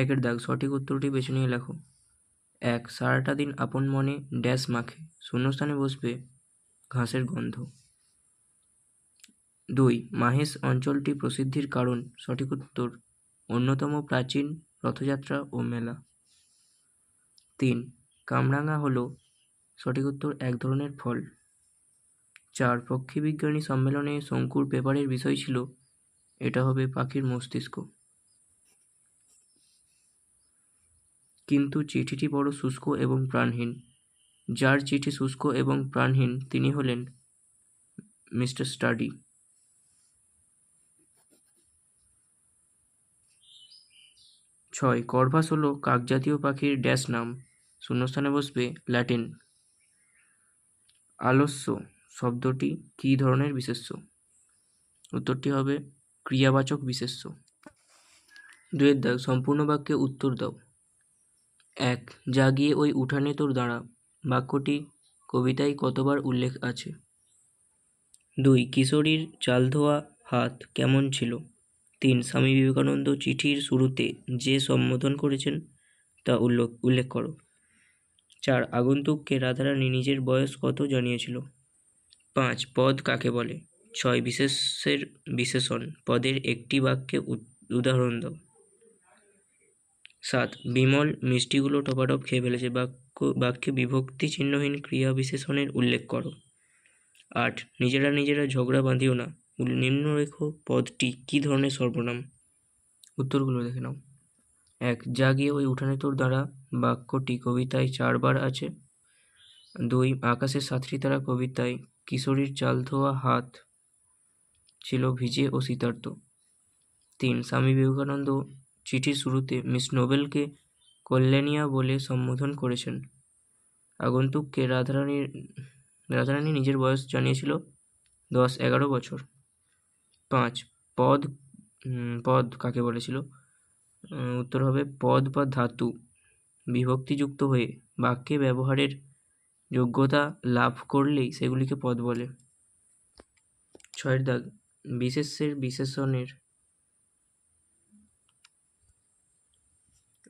একের দাগ, সঠিক উত্তরটি বেছে নিয়ে লেখো। 1. সারাটা দিন আপন মনে ড্যাশ মাখে, শূন্যস্থানে বসবে ঘাসের গন্ধ। 2. মাহেশ অঞ্চলটি প্রসিদ্ধির কারণ, সঠিক উত্তর অন্যতম প্রাচীন রথযাত্রা ও মেলা। 3. কামরাঙা হলো, সঠিক উত্তর এক ধরনের ফল। 4. পক্ষীবিজ্ঞানী সম্মেলনে শঙ্কুর পেপারের বিষয় ছিল, এটা হবে পাখির মস্তিষ্ক। কিন্তু চিঠিটি বড় শুষ্ক এবং প্রাণহীন। যার চিঠি শুষ্ক এবং প্রাণহীন তিনি হলেন মিস্টার স্টাডি। 6. করভাস হলো কাকজাতীয় পাখির ড্যাশ নাম, শূন্যস্থানে বসবে ল্যাটিন। আলস্য শব্দটি কী ধরনের বিশেষ্য? উত্তরটি হবে ক্রিয়াবাচক বিশেষ্য। 2 দাগ, সম্পূর্ণ বাক্যে উত্তর দাও। 1. জাগিয়ে ওই উঠানে তোর দাঁড়া, বাক্যটি কবিতায় কতবার উল্লেখ আছে? 2. কিশোরীর চাল ধোয়া হাত কেমন ছিল? 3. স্বামী বিবেকানন্দ চিঠির শুরুতে যে সম্বোধন করেছেন তা উল্লেখ করো। 4. আগন্তুককে রাধারানী নিজের বয়স কত জানিয়েছিল? 5. পদ কাকে বলে? 6. বিশেষের বিশেষণ পদের একটি বাক্যে উদাহরণ দাও। 7. বিমল মিষ্টিগুলো টপাটপ খেয়ে ফেলেছে, বাক্যে বিভক্তি চিহ্নহীন ক্রিয়া বিশেষণের উল্লেখ করো। 8. নিজেরা ঝগড়া বাঁধিও না, নিম্নরেখ পদটি কী ধরনের সর্বনাম? উত্তরগুলো দেখে নাও। 1. জাগিয়ে ওই উঠানে তোর দাঁড়া, বাক্যটি কবিতায় 4 বার আছে। 2. আকাশের সাতটি তারা কবিতায় কিশোরীর চাল ধোয়া হাত ছিল ভিজে ও শীতার্ত। 3. স্বামী বিবেকানন্দ চিঠির শুরুতে মিস নোবেলকে কল্যাণিয়া বলে সম্বোধন করেছেন। আগন্তুককে রাধারানী নিজের বয়স জানিয়েছিল 10-11 বছর। 5. পদ কাকে বলেছিল? উত্তর হবে পদ বা ধাতু বিভক্তিযুক্ত হয়ে বাক্যে ব্যবহারের যোগ্যতা লাভ করলেই সেগুলিকে পদ বলে। 6 দাগ, বিশেষ্যের বিশেষণের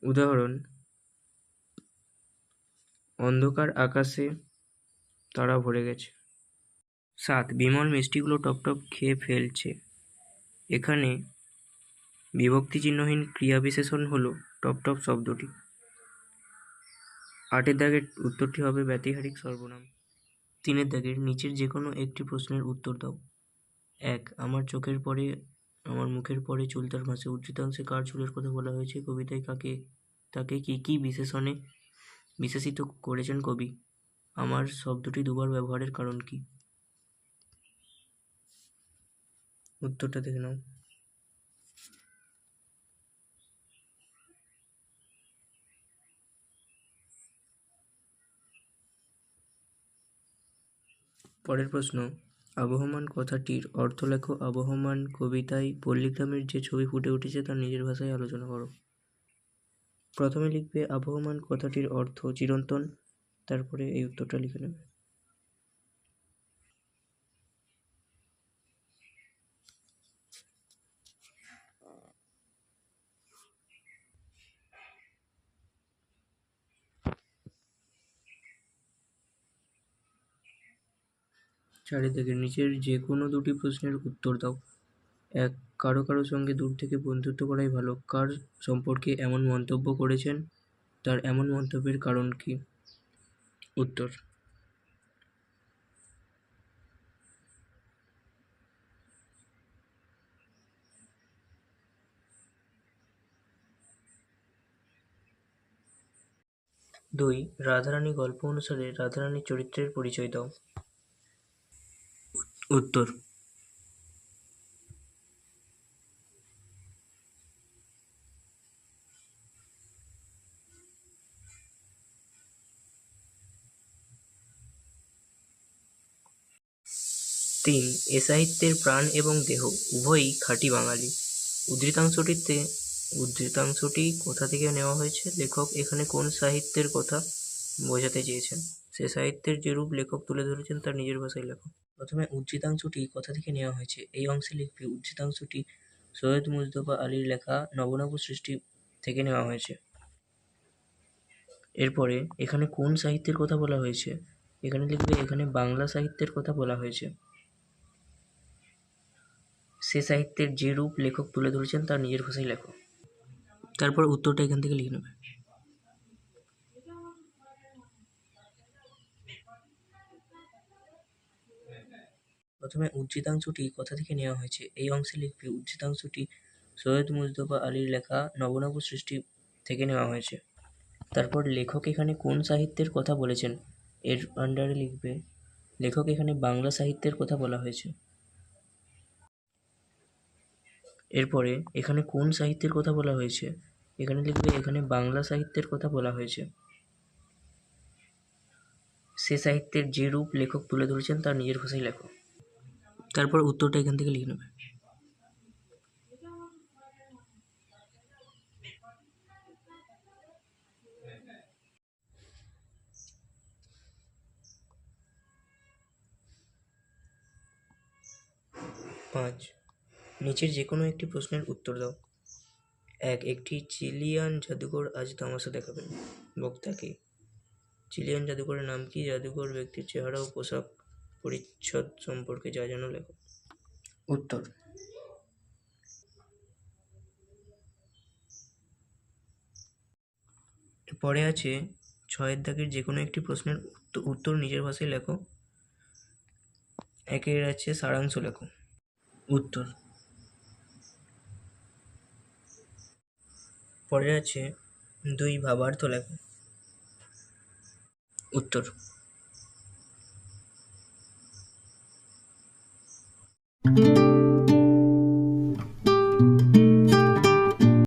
উদাহরণ অন্ধকার আকাশে তারা ভরে গেছে। 7. বিমল মিষ্টিগুলো টপটপ খেয়ে ফেলছে, এখানে বিভক্তি চিহ্নহীন ক্রিয়া বিশেষণ হলো টপটপ শব্দটি। 8 দাগের উত্তরটি হবে ব্যতিহারিক সর্বনাম। 3 দাগের নিচের যে কোনো একটি প্রশ্নের উত্তর দাও। 1. আমার মুখের পরে চুল তার ভাসে, উদ্ধৃতাংশে কার চুলের কথা বলা হয়েছে? কবিতায় তাকে কি বিশেষণে বিশেষিত করেছেন কবি? আমার শব্দটি দুবার ব্যবহারের কারণ কি? উত্তরটা দেখে নাও। পরের প্রশ্ন, আবহমান কথাটির অর্থ লেখো। আবহমান কবিতায় পল্লীগ্রামের যে ছবি ফুটে উঠেছে তার নিজের ভাষায় আলোচনা করো। প্রথমে লিখবে আবহমান কথাটির অর্থ চিরন্তন, তারপরে এই উত্তরটা লিখে নেবে। চারিদিকে নিচের যে কোনো দুটি প্রশ্নের উত্তর দাও। 1. কারো সঙ্গে দূর থেকে বন্ধুত্ব করাই ভালো, কার সম্পর্কে এমন মন্তব্য করেছেন, তার এমন মন্তব্যের কারণ কি? উত্তর 2. রাধারানী গল্প অনুসারে রাধারানীর চরিত্রের পরিচয় দাও। উত্তর 3. এ সাহিত্যের প্রাণ এবং দেহ উভয়ই খাঁটি বাঙালি। উদ্ধৃতাংশটি কোথা থেকে নেওয়া হয়েছে? লেখক এখানে কোন সাহিত্যের কথা বোঝাতে চেয়েছেন? সে সাহিত্যের যেরূপ লেখক তুলে ধরেছেন তার নিজের ভাষায় লেখো। প্রথমে উদ্ধৃতাংশটি কোথা থেকে নেওয়া হয়েছে এই অংশে লিখবে উদ্ধৃতাংশটি সৈয়দ মুজতবা আলীর লেখা নবনব সৃষ্টি থেকে নেওয়া হয়েছে। এরপরে এখানে কোন সাহিত্যের কথা বলা হয়েছে, এখানে লিখবে এখানে বাংলা সাহিত্যের কথা বলা হয়েছে। সে সাহিত্যের যে রূপ লেখক তুলে ধরেছেন তার নিজের ভাষায় লেখো। তারপর উত্তরটা এখান থেকে লিখে নেবে। প্রথমে উদ্ধৃতাংশটি কোথা থেকে নেওয়া হয়েছে, এই অংশে লিখবে উদ্ধৃতাংশটি সৈয়দ মুজতবা আলীর লেখা নবনব সৃষ্টি থেকে নেওয়া হয়েছে। তারপর লেখক এখানে কোন সাহিত্যের কথা বলেছেন, এর আন্ডারে লিখবে লেখক এখানে বাংলা সাহিত্যের কথা বলা হয়েছে। এরপরে এখানে কোন সাহিত্যের কথা বলা হয়েছে, এখানে লিখবে এখানে বাংলা সাহিত্যের কথা বলা হয়েছে। সে সাহিত্যের যে রূপ লেখক তুলে ধরেছেন তার নিজের ভাষায় লেখো। তারপর উত্তরটা এখান থেকে লিখে নেবে। পাঁচ, নিচের যে কোনো একটি প্রশ্নের উত্তর দাও। এক, একটি চিলিয়ান জাদুকর আজ তামাশা দেখাবেন। বক্তা কে? চিলিয়ান জাদুকরের নাম কি? জাদুকর ব্যক্তির চেহারা ও পোশাক পরিচ্ছদ সম্পর্কে যা জানো লেখো। উত্তর। পরে আছে 6 দাগের যে কোনো একটি প্রশ্নের উত্তর নিজের ভাষায় লেখো। একের আছে সারাংশ লেখো। উত্তর। পরে আছে 2 ভাবার্থ লেখো। উত্তর।